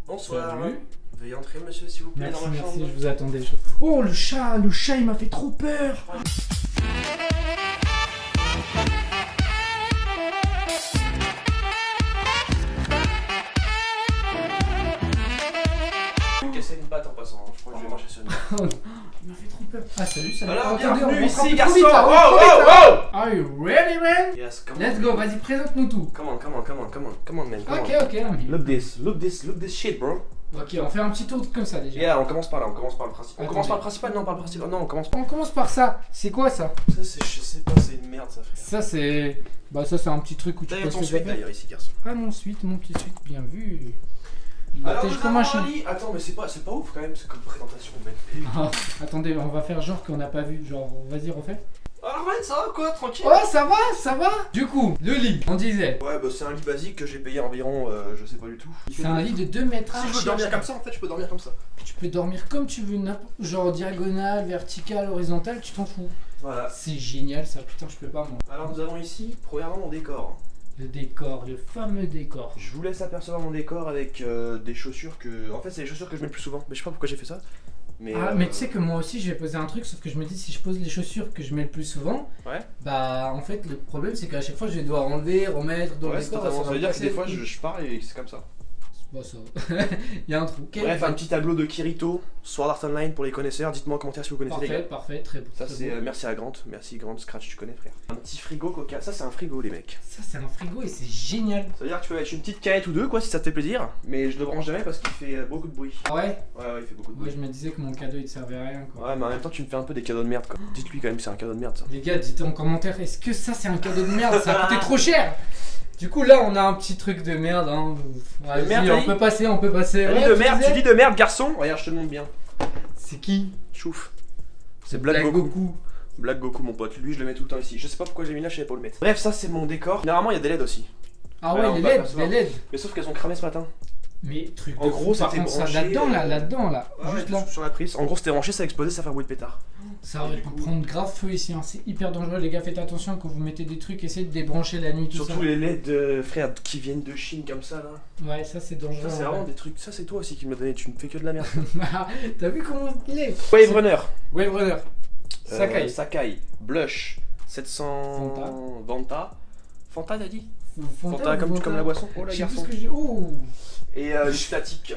Bonsoir. Salut. Veuillez entrer, monsieur, s'il vous plaît, Merci, dans ma merci, chambre. je vous attendais. Oh, le chat il m'a fait trop peur. Casser une patte en passant, je crois que je vais marcher sur une patte. Oh, non, il m'a fait trop peur. Ah, salut, salut. Alors, Attendez, on bienvenue rentre un ici, peu garçon. trop vite, là, Wow, on rentre trop vite, là. wow, wow. Are you ready, man? Yes, come on. Let's go, vas-y, présente-nous tout. Come on, man. Come Ok, on. ok, ami. Look this shit, bro. Ok, on fait un petit tour comme ça déjà. Yeah, on commence par là, on commence par le principal. On Attendez. commence par le principal, non, par le principal. Non, on commence par. On commence par ça. C'est quoi ça? Ça, c'est, je sais pas, c'est une merde, ça, frère. Ça, c'est. Bah, ça, c'est un petit truc où tu peux D'ailleurs, ton se suite, faire. d'ailleurs, ici, garçon. Ah, mon suite, bien vu. Il Alors, battait nous comme un avons chien. un lit. Attends, mais c'est pas ouf quand même, c'est comme présentation, mec. Ah, attendez, on va faire genre qu'on n'a pas vu. Genre, vas-y, refais. Alors, man, ça va quoi, tranquille? Oh, ça va. Du coup, le lit, on disait. Ouais, bah c'est un lit basique que j'ai payé environ, je sais pas du tout. C'est un lit de 2 mètres. Si je veux dormir comme ça, en fait, je peux dormir comme ça. Tu peux dormir comme tu veux, genre diagonale, verticale, horizontale, tu t'en fous. Voilà. C'est génial ça, putain, je peux pas moi. Alors nous avons ici, premièrement, mon décor. Le décor, le fameux décor. Je vous laisse apercevoir mon décor avec des chaussures que... En fait, c'est les chaussures que je mets le plus souvent, mais je sais pas pourquoi j'ai fait ça. Mais, Mais tu sais que moi aussi je vais poser un truc, sauf que je me dis si je pose les chaussures que je mets le plus souvent, Ouais. bah en fait le problème c'est qu'à chaque fois je vais devoir enlever, remettre dans Ouais, le c'est décor. totalement ça. va veut dire que casser des le fois, truc. je pars et c'est comme ça. Bon ça va. Il y a un trou. Ok. Bref, un petit tableau de Kirito, Sword Art Online pour les connaisseurs. Dites-moi en commentaire si vous connaissez les gars. Parfait, très beau. Ça très c'est beau. merci à Grant, merci Grant Scratch, tu connais frère. Un petit frigo coca, ça c'est un frigo les mecs. Ça c'est un frigo et c'est génial. Ça veut dire que tu peux mettre une petite canette ou deux quoi si ça te fait plaisir, mais je le branche jamais parce qu'il fait beaucoup de bruit. Ah ouais. Ouais, il fait beaucoup de Ouais, bruit. je me disais que mon cadeau il te servait à rien quoi. Ouais, mais en même temps tu me fais un peu des cadeaux de merde quoi. Dites-lui quand même que c'est un cadeau de merde ça. Les gars, dites en commentaire, est-ce que ça c'est un cadeau de merde? Ça a coûté trop cher. Du coup là on a un petit truc de merde hein. Vas-y, merde, on oui. peut passer. T'as Ouais, dit de merde, disais- tu dis de merde garçon. Regarde, je te le montre bien. C'est qui? Chouf. C'est Black Goku. Black Goku mon pote, lui je le mets tout le temps ici. Je sais pas pourquoi j'ai mis là, je savais pas où le mettre. Bref, ça c'est mon décor. Généralement il y a des LED aussi. Ah Ouais, ouais, on les peut LED, apercevoir. les LED. Mais sauf qu'elles sont cramées ce matin. Mais truc En de gros, fou, par c'était contre, ça branché, là-dedans là, juste là. Sur la prise. En gros c'était branché, ça a explosé, ça fait un bruit de pétard. Ça aurait pu prendre grave feu ici, hein. C'est hyper dangereux les gars, faites attention quand vous mettez des trucs, essayez de débrancher la nuit tout Surtout les LED frère qui viennent de Chine comme ça là. ça. Ouais, ça c'est dangereux. Ça c'est vraiment des trucs, ça c'est toi aussi qui me l'a donné, tu me fais que de la merde. T'as vu comment il est? Wave Runner. Wave Runner. Sakai. Sakai. Blush. 700. Fanta. Vanta. Fanta t'as dit Fanta ou comme Fanta la boisson. Oh Je la sais plus garçon. ce que j'ai. Oh. Et du statique.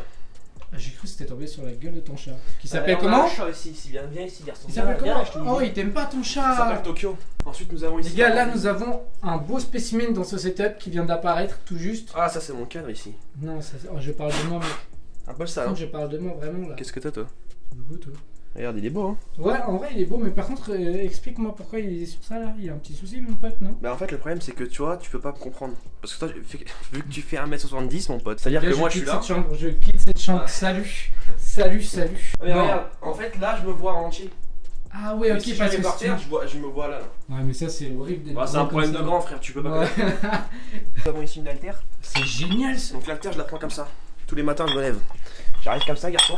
Ah, j'ai cru que c'était tombé sur la gueule de ton chat. Qui s'appelle comment? Un chat ici, viens ici garçon. Il s'appelle Viens, comment? je te le dis. Oh, il t'aime pas ton Il s'appelle chat. Tokyo. Ensuite nous avons ici. Les gars, là nous avons un beau spécimen dans ce setup qui vient d'apparaître tout juste. Ah ça c'est mon cadre ici. Non, ça, oh, je parle de moi, mec. Un peu Par ça. Hein. contre, je parle de moi vraiment là. Qu'est-ce que t'as toi? C'est beau, toi. Regarde il est beau hein. Ouais, en vrai, il est beau, mais par contre, explique-moi pourquoi il est sur ça là. Il y a un petit souci, mon pote, non? Bah en fait le problème c'est que tu vois tu peux pas me comprendre. Parce que toi vu que tu fais 1m70 mon pote, c'est à dire que moi je suis là. Je quitte cette chambre. Salut. Salut. Mais Non. regarde, en fait là je me vois en entier. Ah ouais, Mais ok, si parce je que vais par terre, je me vois là. Ouais, mais ça c'est horrible d'être. Bah, c'est un grand problème de comme ça. grand frère, tu peux pas Ouais. connaître. Nous avons ici une haltère. C'est génial ça. Donc l'haltère je la prends comme ça. Tous les matins je me lève. J'arrive comme ça garçon.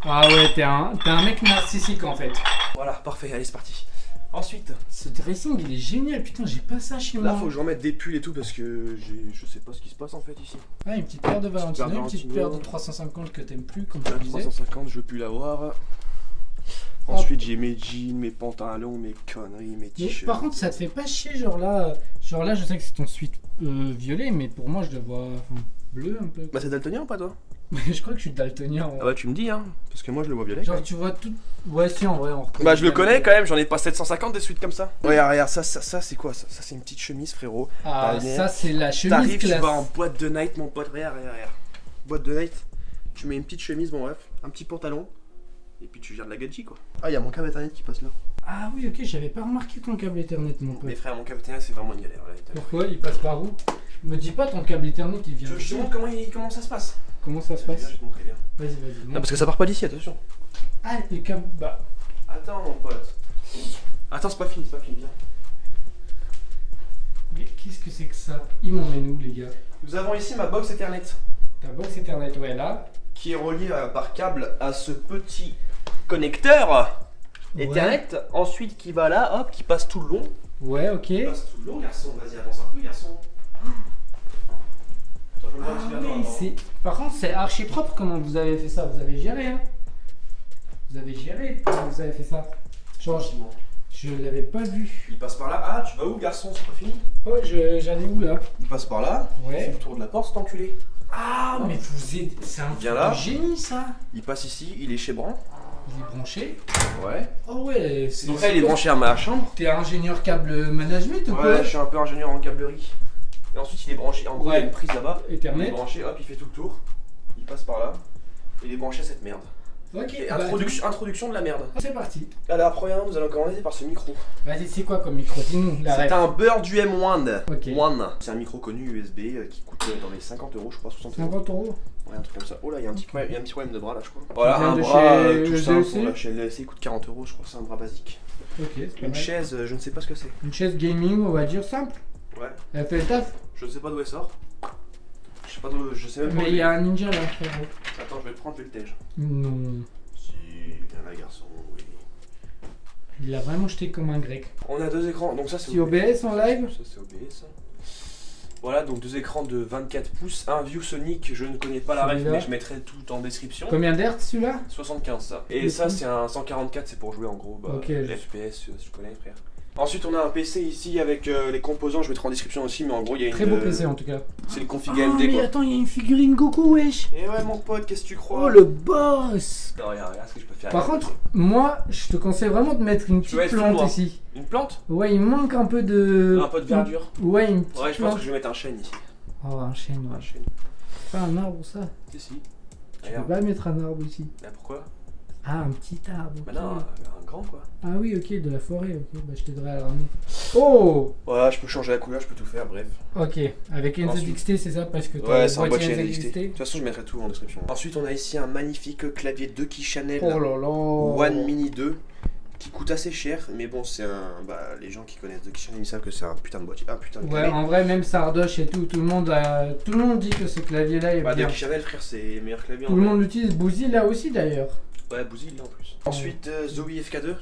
Ah ouais, t'es un mec narcissique en fait. Voilà, parfait, allez c'est parti. Ensuite, Ce dressing il est génial, putain, j'ai pas ça chez là moi. faut que je remette des pulls et tout parce que je sais pas ce qui se passe en fait ici. Ah, une petite paire de Valentino, paire de une petite Valentino. paire de 350 que t'aimes plus, comme tu La disais. 350 je veux plus l'avoir. Ensuite j'ai mes jeans, mes pantalons, mes conneries, mes Mais t-shirts. par contre, ça te fait pas chier, genre là, je sais que c'est ton suite violet, mais pour moi, je le vois bleu un peu. Bah c'est daltonien ou pas toi? Mais je crois que je suis daltonien. En Ah vrai. bah tu me dis hein, parce que moi je le vois violet. quand Genre, même. tu vois tout. Ouais, si, en vrai, on reconnaît. Bah je le bien connais le- quand même, j'en ai pas 750 des suites comme ça. Regarde, ça c'est quoi ça? Ça c'est une petite chemise frérot. Ah, Dernière. ça, c'est la chemise T'arrives, tu classe. vas en boîte de night mon pote, regarde. Boîte de night, tu mets une petite chemise, bon bref, un petit pantalon, et puis tu viens de la gadget quoi. Ah y'a mon câble internet qui passe là. Ah oui, ok, j'avais pas remarqué ton câble Ethernet, mon pote. Mais frère, mon câble internet c'est vraiment une galère là. Pourquoi? Il passe par où? Me dis pas ton câble Ethernet, il vient. Je te montre comment ça se passe. Comment ça se passe? Je vais te montrer bien. Vas-y. Non parce que ça part pas d'ici, attention. Ah, les câbles. Bah. Attends mon pote. Attends, c'est pas fini, viens. Mais qu'est-ce que c'est que ça? Il m'emmène où, les gars? Nous avons ici ma box Ethernet Ta box Ethernet, ouais, là. qui est reliée par câble à ce petit connecteur Ethernet, ensuite qui va là, hop, qui passe tout le long. Ouais, ok. Qui passe tout le long, garçon, vas-y, avance un peu, garçon. Toi, je me le ventilateur. mais c'est... Par contre, c'est archi propre comment vous avez fait ça. Vous avez géré, hein. Vous avez géré comment vous avez fait ça. Genre, je l'avais pas vu. Il passe par là. Ah, tu vas où, garçon? C'est pas fini? Oh, j'allais où là? Il passe par là. Il fait Ouais. le tour de la porte, cet enculé. Ah, mais vous êtes... C'est un truc Viens là. de génie, ça. Il passe ici, il est chez Bran. Il est branché. Ouais. Oh ouais, c'est... Donc là, il est branché à ma chambre. T'es ingénieur câble management ou quoi? Ouais, je suis un peu ingénieur en câblerie. Et ensuite, il est branché. En gros, il y a Ouais. une prise là-bas. Il est Ethernet. branché, hop, il fait tout le tour. Il passe par là. Il est branché à cette merde. Ok, Et bah, introduction de la merde. c'est parti. Alors, premièrement, nous allons commencer par ce micro. Vas-y, c'est quoi comme micro? Dis-nous la C'est ref. un Bird UM1. Ok. One. C'est un micro connu USB qui coûte dans les 50 euros, je crois, 60 euros. 50 euros. Ouais, un truc comme ça. Oh là, il y a un petit problème de bras là, je crois. Voilà, vient un de bras chez tout LDC. simple. Là, chez LDC, il coûte 40 euros, je crois, c'est un bras basique. Ok, c'est pas Une mal. chaise, je ne sais pas ce que c'est. Une chaise gaming, on va dire simple. Ouais, Elle fait le taf. je ne sais pas d'où elle sort. Je sais pas d'où, je sais même pas. Mais où il y a est. un ninja là, frérot. Attends, je vais le prendre, je vais le tège. Non. Si, viens là, garçon, oui. Il l'a vraiment jeté comme un grec. On a deux écrans, donc ça c'est Si OBS en live. Ça c'est OBS. Voilà, donc deux écrans de 24 pouces, un ViewSonic, je ne connais pas la ref, Celui-là. mais je mettrai tout en description. Combien d'hertz celui-là? 75 ça. Et Le ça coup. c'est un 144, c'est pour jouer en gros, Ok, les FPS, je connais frère. Ensuite on a un PC ici avec les composants, je mettrai en description aussi, mais en gros il y a une... Très beau PC en tout cas. C'est le config Ah, AMD mais quoi. attends, il y a une figurine Goku, wesh. Et ouais mon pote, qu'est-ce que tu crois? Oh le boss. Non, regarde ce que je peux faire. Par contre, moi, je te conseille vraiment de mettre une Tu vas petite être plante sourd, hein. ici. Une plante? Ouais, il manque un peu de... Un peu de verdure? Ouais, une petite Ouais, je pense plante. que je vais mettre un chêne ici. Oh, un chêne, Un ouais. chêne. C'est pas un arbre, ça. Si. Tu Regarde. peux pas mettre un arbre ici. Là pourquoi? Ah, un petit arbre. Bah ok. non, un grand quoi. Ah oui, ok, de la forêt, ok. Bah, je t'aiderai à le ramener. Oh. Voilà, je peux changer la couleur, je peux tout faire, bref. Ok, avec Ensuite. NZXT, c'est ça? Parce que t'as Ouais, le c'est un boîtier NZXT. NZXT. De toute façon, je mettrai tout en description. Ensuite, on a ici un magnifique clavier 2 key Chanel Oh là là. One Mini 2 qui coûte assez cher, mais bon, c'est un. Bah, les gens qui connaissent 2 key Chanel, ils savent que c'est un putain de boîtier. Un putain de Ouais, clavier. en vrai, même Sardoche et tout le monde dit que ce clavier-là est Bah, 2 bien. key Chanel, frère, c'est les meilleurs claviers Tout en le vrai. monde l'utilise. Bouzy là aussi d'ailleurs. Ouais, Bouzy, il l'a en plus. Ensuite, Zoe FK2.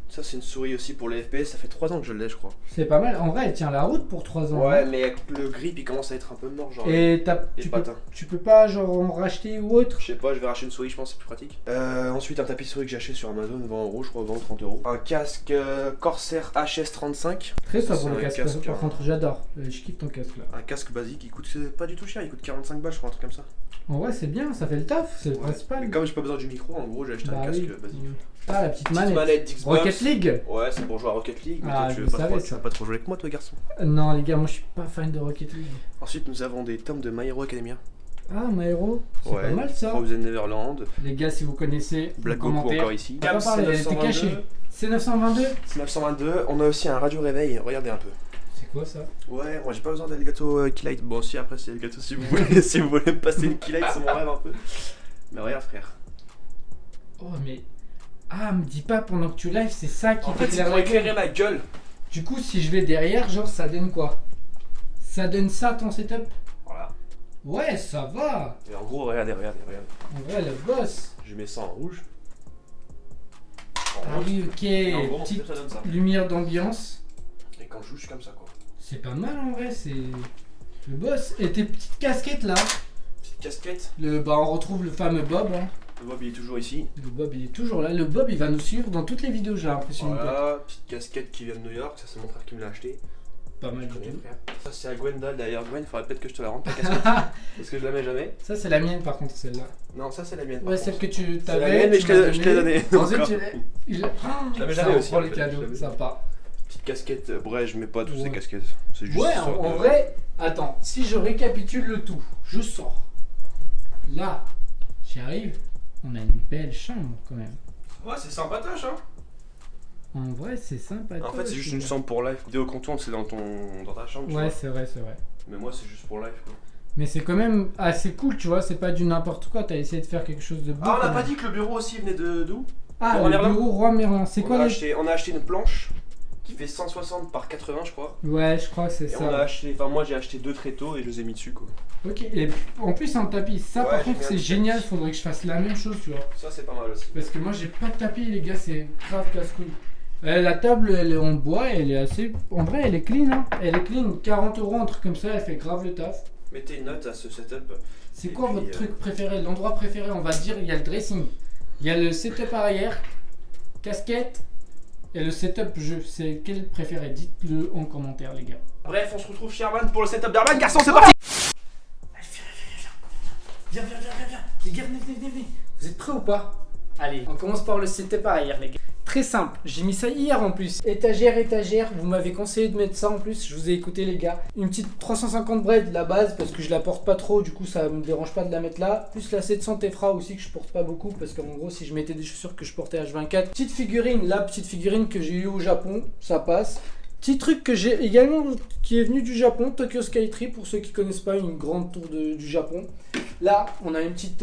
Ça, c'est une souris aussi pour les FPS. Ça fait 3 ans que je l'ai, je crois. C'est pas mal. En vrai, elle tient la route pour 3 ans. Ouais, hein. mais avec le grip, il commence à être un peu mort, genre. Et les patins. tu peux pas genre en racheter ou autre? Je sais pas, je vais racheter une souris, je pense, c'est plus pratique. Ensuite, un tapis de souris que j'ai acheté sur Amazon, 20 euros, je crois, 20 ou 30 euros. Un casque Corsair HS35. Très Ça, sobre c'est le un casque. casque, Par hein. contre, j'adore. Je kiffe ton casque là. Un casque basique, il coûte pas du tout cher, il coûte 45 balles, je crois, un truc comme ça. En vrai, c'est bien, ça fait le taf, c'est le Ouais. principal. Mais comme j'ai pas besoin du micro, en gros, j'ai acheté un Bah casque oui. basique. Ah, la petite Petite manette. manette d'Xbox. Rocket League. Ouais, c'est pour jouer à Rocket League, mais Ah, toi, tu je veux pas savais trop, ça. tu veux pas trop jouer avec moi, toi, garçon. Non, les gars, moi je suis pas fan de Rocket League. Ensuite, nous avons des tomes de My Hero Academia. Ah, My Hero, c'est pas mal ça. Frozen Neverland, Les gars, si vous connaissez, Black vous Goku commentez. encore ici. On va pas parler, elle était cachée. C'est 922. 922, on a aussi un radio réveil, regardez un peu. C'est quoi ça? Ouais, moi j'ai pas besoin d'Elgato Keylight. Bon, si après c'est Elgato si vous voulez, si vous voulez me passer une Keylight, c'est mon rêve un peu. Mais regarde, frère. Oh, mais. Ah, me dis pas pendant que tu live, c'est ça qui En fait, c'est éclairer pour la gueule. éclairer ma gueule. Du coup, si je vais derrière, genre, ça donne quoi? Ça donne ça ton setup? Voilà. Ouais, ça va. Et en gros, regardez. En vrai, le boss. Je mets ça en rouge. En Ah rouge. oui, ok. Et en gros, mon Petite setup, ça donne ça. lumière d'ambiance. Et quand je joue, je suis comme ça quoi. C'est pas mal en vrai, c'est le boss. Et tes petites casquettes là. Petite casquette. Bah, on retrouve le fameux Bob. Hein. Le Bob il est toujours ici. Le Bob, il est toujours là. Le Bob, il va nous suivre dans toutes les vidéos, j'ai l'impression. Voilà, petite casquette qui vient de New York. Ça, c'est mon frère qui me l'a acheté. Pas mal Je du connais, tout. frère. Ça, c'est à Gwendal d'ailleurs. Gwen, faudrait peut-être que je te la rende ta casquette. Parce que je la mets jamais. Ça, c'est la mienne par contre, celle-là. Non, ça, c'est la mienne. par Ouais, contre. celle que tu C'est la t'avais. mienne, mais tu je m'as te l'ai donnée. Ensuite, encore. tu l'as. Je l'avais ça, jamais on aussi, prend en les fait, je cadeaux, l'avais. sympa. Petite casquette. Bref, je mets pas toutes Ouais. ces casquettes. C'est juste Ouais, histoire en de- vrai, attends, si je récapitule le tout, je sors. Là, j'arrive, on a une belle chambre quand même. Ouais, c'est sympatoche, hein. En vrai, c'est sympa. En fait, c'est juste une chambre pour live. Vidéo comptoir, c'est dans ta chambre. tu Ouais, vois. c'est vrai, c'est vrai. Mais moi, c'est juste pour live, quoi. Mais c'est quand même assez cool, tu vois, c'est pas du n'importe quoi, t'as essayé de faire quelque chose de beau. Ah, on quand n'a pas même. dit que le bureau aussi venait d'où? Ah, Roi le Merlin. bureau Roi Merlin, c'est on, quoi a les... on a acheté une planche qui fait 160 par 80, je crois. Ouais, je crois que c'est Et on a ça. acheté, enfin, moi j'ai acheté 2 tréteaux et je les ai mis dessus, quoi. Ok, et en plus, un tapis, ça Ouais, par j'ai contre, fait un c'est petit génial, tapis. faudrait que je fasse la même chose, tu vois. Ça, c'est pas mal aussi. Parce que moi, j'ai pas de tapis, les gars, c'est grave casse-couille. La table, elle est en bois, elle est assez. En vrai, elle est clean, hein. Elle est clean, 40 euros, un truc comme ça, elle fait grave le taf. Mettez une note à ce setup. C'est Et quoi puis, votre truc préféré? L'endroit préféré, on va dire, il y a le dressing, il y a le setup arrière, casquette et le setup jeu. C'est quel préféré? Dites-le en commentaire, les gars. Bref, on se retrouve chez Herman pour le setup d'Herman. Garçon, c'est parti. Viens. Les gars, venez. Vous êtes prêts ou pas? Allez, on commence par le setup arrière, les gars. Très simple, j'ai mis ça hier en plus. Étagère, vous m'avez conseillé de mettre ça en plus, je vous ai écouté les gars. Une petite 350 bread, la base, parce que je la porte pas trop, du coup ça me dérange pas de la mettre là. Plus la 700 Tefra aussi que je porte pas beaucoup, parce qu'en gros si je mettais des chaussures que je portais H24. Petite figurine, la petite figurine que j'ai eu au Japon, ça passe. Petit truc que j'ai également qui est venu du Japon, Tokyo Skytree, pour ceux qui connaissent pas, une grande tour du Japon. Là, on a une petite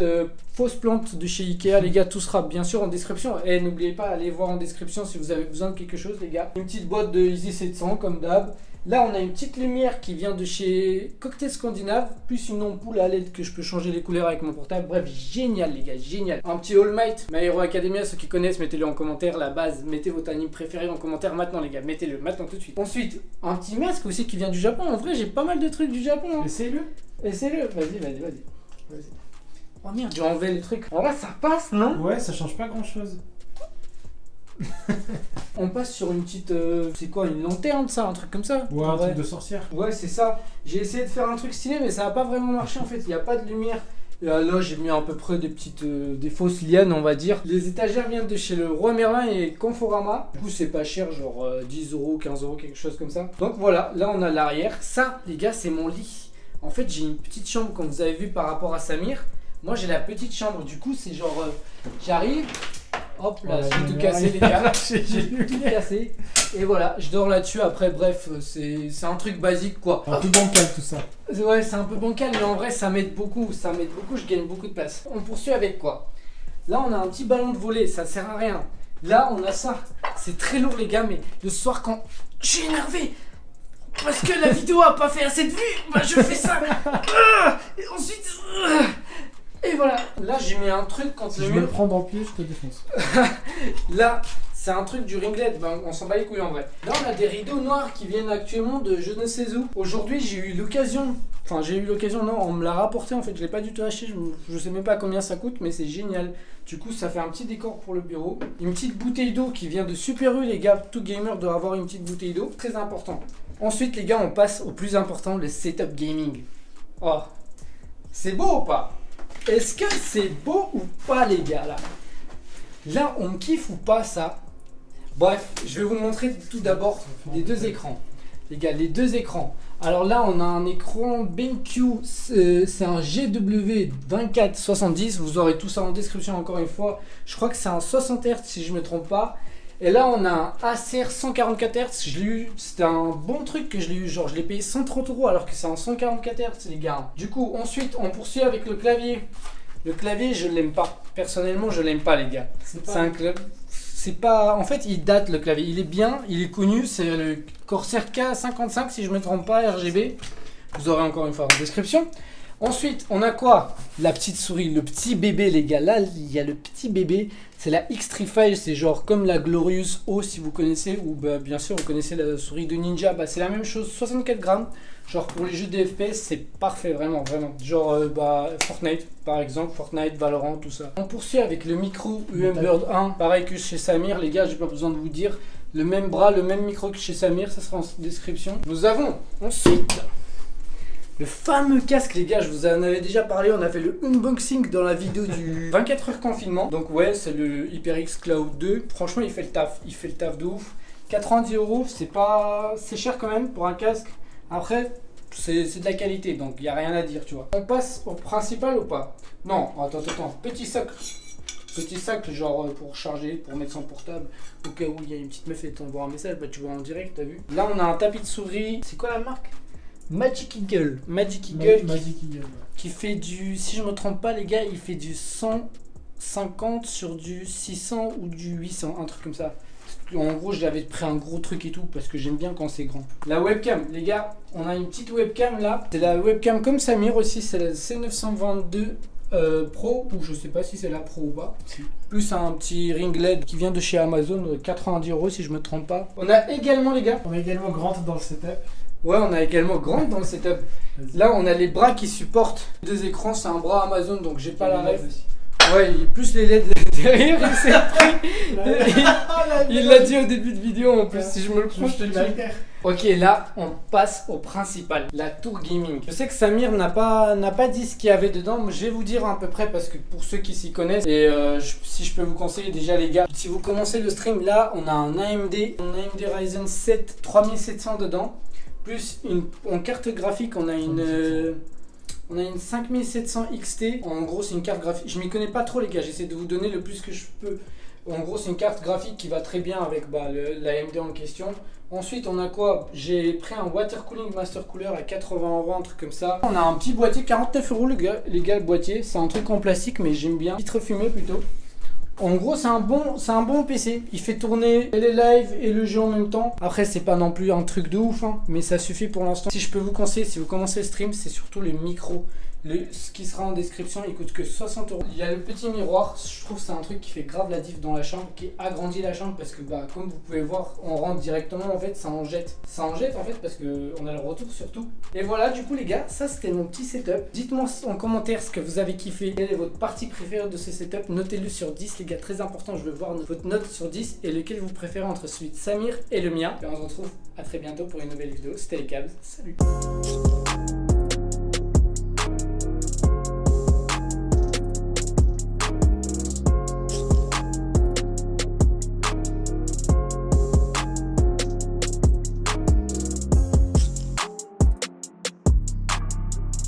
fausse plante de chez Ikea, les gars, tout sera bien sûr en description. Et n'oubliez pas, allez voir en description si vous avez besoin de quelque chose, les gars. Une petite boîte de Easy 700, comme d'hab. Là, on a une petite lumière qui vient de chez Cocktail Scandinave, plus une ampoule à LED que je peux changer les couleurs avec mon portable. Bref, génial, les gars, génial. Un petit All Might, My Hero Academia, ceux qui connaissent, mettez-le en commentaire. La base, mettez votre anime préféré en commentaire maintenant, les gars, mettez-le maintenant tout de suite. Ensuite, un petit masque aussi qui vient du Japon. En vrai, j'ai pas mal de trucs du Japon. Hein. Essayez-le. Essayez-le, vas-y. Oh merde, j'ai enlevé le truc. En vrai, ça passe, non? Ouais, ça change pas grand-chose. On passe sur une petite... c'est quoi, une lanterne, ça? Un truc comme ça? Ouais, un truc de sorcière. Ouais, c'est ça. J'ai essayé de faire un truc stylé, mais ça n'a pas vraiment marché en fait. Il n'y a pas de lumière. Et là, j'ai mis à peu près des petites, des fausses lianes, on va dire. Les étagères viennent de chez le Roi Merlin et Conforama. Du coup, c'est pas cher, genre 10 €, 15 €, quelque chose comme ça. Donc voilà, là on a l'arrière. Ça, les gars, c'est mon lit. En fait, j'ai une petite chambre, comme vous avez vu par rapport à Samir. Moi, j'ai la petite chambre. Du coup, c'est genre, j'arrive. Hop là, j'ai tout cassé, les gars. J'ai tout cassé. Et voilà, je dors là-dessus. Après, bref, c'est un truc basique quoi. Un peu bancal tout ça. Ouais, c'est un peu bancal, mais en vrai, ça m'aide beaucoup. Je gagne beaucoup de place. On poursuit avec quoi? Là, on a un petit ballon de volley, ça sert à rien. Là, on a ça. C'est très lourd, les gars, mais le soir, quand je suis énervé, parce que la vidéo a pas fait assez de vues, bah je fais ça. Et ensuite. Et voilà, là j'ai mis un truc quand Si le je me mur. le prends dans le pied, je te défonce. Là, c'est un truc du ringlet, ben, on s'en bat les couilles en vrai. Là, on a des rideaux noirs qui viennent actuellement de je ne sais où. Aujourd'hui, j'ai eu l'occasion, non, on me l'a rapporté en fait, je l'ai pas du tout acheté, je sais même pas combien ça coûte, mais c'est génial. Du coup, ça fait un petit décor pour le bureau. Une petite bouteille d'eau qui vient de Super U, les gars, tout gamer doit avoir une petite bouteille d'eau, très important. Ensuite, les gars, on passe au plus important, le setup gaming. Oh, c'est beau ou pas? Est-ce que c'est beau ou pas, les gars, là? Là, on kiffe ou pas ça? Bref, je vais vous montrer tout d'abord les deux écrans. Les gars, les deux écrans. Alors là, on a un écran BenQ, c'est un GW2470. Vous aurez tout ça en description encore une fois. Je crois que c'est un 60 Hz si je ne me trompe pas. Et là, on a un Acer 144 Hz. Je l'ai eu, c'était un bon truc que je l'ai eu. Genre, je l'ai payé 130 € alors que c'est un 144 Hz, les gars. Du coup, ensuite, on poursuit avec le clavier. Le clavier, je l'aime pas. Personnellement, je l'aime pas, les gars. C'est un clavier. C'est pas. En fait, il date le clavier. Il est bien, il est connu. C'est le Corsair K55 si je me trompe pas, RGB. Vous aurez encore une fois en description. Ensuite, on a quoi? La petite souris, le petit bébé, les gars. Là, il y a le petit bébé. C'est la X-Trifile. C'est genre comme la Glorious O si vous connaissez. Ou bah, bien sûr, vous connaissez la souris de Ninja. Bah, c'est la même chose, 64 grammes. Genre pour les jeux de FPS, c'est parfait, vraiment. Genre Fortnite, par exemple. Fortnite, Valorant, tout ça. On poursuit avec le micro UMBird 1. Pareil que chez Samir, les gars, j'ai pas besoin de vous dire. Le même bras, le même micro que chez Samir. Ça sera en description. Nous avons ensuite le fameux casque, les gars, je vous en avais déjà parlé, on a fait le unboxing dans la vidéo du 24 heures confinement. Donc ouais, c'est le HyperX Cloud 2. Franchement, il fait le taf de ouf. 90 €, c'est cher quand même pour un casque. Après, c'est de la qualité, donc il n'y a rien à dire, tu vois. On passe au principal ou pas? Non, attends. Petit sac, genre pour charger, pour mettre son portable. Au cas où il y a une petite meuf et t'envoie un message, bah tu vois en direct, t'as vu. Là, on a un tapis de souris. C'est quoi la marque? Magic Eagle. Magic Eagle qui fait du, si je me trompe pas les gars, il fait du 150 sur du 600 ou du 800, un truc comme ça. En gros, j'avais pris un gros truc et tout parce que j'aime bien quand c'est grand. La webcam, les gars, on a une petite webcam là. C'est la webcam comme Samir aussi, c'est la C922 Pro, ou je sais pas si c'est la Pro ou pas. Plus un petit ring LED qui vient de chez Amazon, 90 € si je me trompe pas. On a également les gars. On a également Grant dans le setup. Ouais, on a également grande dans le setup. Là, on a les bras qui supportent 2 écrans. C'est un bras Amazon, donc j'ai pas la ref. Ouais, plus les LED derrière, il s'est pris. Il l'a dit au début de vidéo en plus, si je me le prends, je te le dis. Ok, là, on passe au principal, la tour gaming. Je sais que Samir n'a pas dit ce qu'il y avait dedans, mais je vais vous dire à peu près parce que pour ceux qui s'y connaissent, et si je peux vous conseiller déjà les gars, si vous commencez le stream, là, on a un AMD Ryzen 7 3700 dedans, plus en carte graphique, on a une 5700 XT. En gros, c'est une carte graphique. Je m'y connais pas trop, les gars. J'essaie de vous donner le plus que je peux. En gros, c'est une carte graphique qui va très bien avec l'AMD en question. Ensuite, on a quoi? J'ai pris un water cooling master cooler à 80 €, un truc comme ça. On a un petit boîtier, 49 € les gars, le boîtier. C'est un truc en plastique, mais j'aime bien. Vitre fumée plutôt. En gros, c'est un bon PC. Il fait tourner les lives et le jeu en même temps. Après, c'est pas non plus un truc de ouf, hein, mais ça suffit pour l'instant. Si je peux vous conseiller, si vous commencez le stream, c'est surtout le micro. Ce qui sera en description, il coûte que 60 €. Il y a le petit miroir, je trouve que c'est un truc qui fait grave la diff dans la chambre, qui agrandit la chambre parce que comme vous pouvez voir, on rentre directement en fait, ça en jette. Ça en jette en fait parce qu'on a le retour surtout. Et voilà, du coup les gars, ça c'était mon petit setup. Dites-moi en commentaire ce que vous avez kiffé. Quelle est votre partie préférée de ce setup? Notez-le sur 10 les gars, très important, je veux voir votre note sur 10 et lequel vous préférez entre celui de Samir et le mien. Et on se retrouve à très bientôt pour une nouvelle vidéo. C'était les câbles, salut.